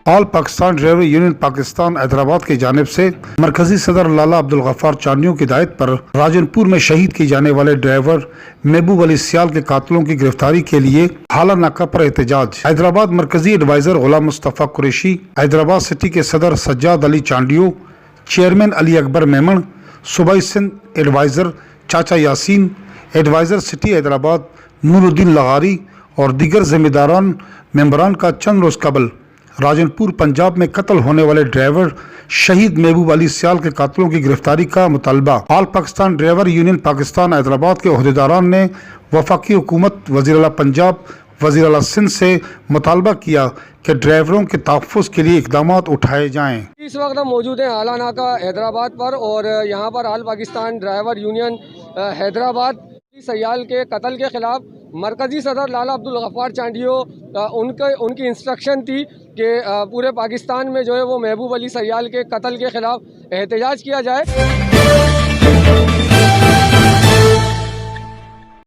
All Pakistan driver union Pakistan Hyderabad की जानिब से मरकजी सदर लाला अब्दुल गफ्फार चांडियों की हिदायत पर राजनपुर में शहीद किए जाने वाले ड्राइवर महबूब अली सियाल के कातलों की गिरफ्तारी के लिए हाला नाका पर एहतजाज। हैदराबाद मरकजी एडवाइजर गुलाम मुस्तफ़ा कुरैशी, हैदराबाद सिटी के सदर सज्जाद अली चांडियो, चेयरमैन अली अकबर मेमन, सूबाई सिंध एडवाइजर चाचा यासीन, एडवाइजर सिटी हैदराबाद नूरुद्दीन लगारी और दीगर जिम्मेदारान मेंबरान का चंद रोज कबल राजनपुर पंजाब में कत्ल होने वाले ड्राइवर शहीद महबूब अली सियाल के कातलों की गिरफ्तारी का मुतालबा all Pakistan driver union Pakistan Hyderabad के ओहदेदारान ने वफाकी हुकूमत, वज़ीर आला पंजाब, वज़ीर आला सिंध से मुतालबा किया कि ड्राइवरों के तहफ़्फ़ुज़ के लिए इक़दाम उठाए जाएँ। इस वक्त हम मौजूद हैं आला नाका हैदराबाद पर और यहाँ पर all Pakistan driver union Hyderabad Sial के कत्ल के खिलाफ मरकज़ी सदर लाला अब्दुल गफ्फार चांडियो उनकी इंस्ट्रक्शन थी कि पूरे पाकिस्तान में जो है वो महबूब अली सियाल के कत्ल के खिलाफ एहतजाज किया जाए।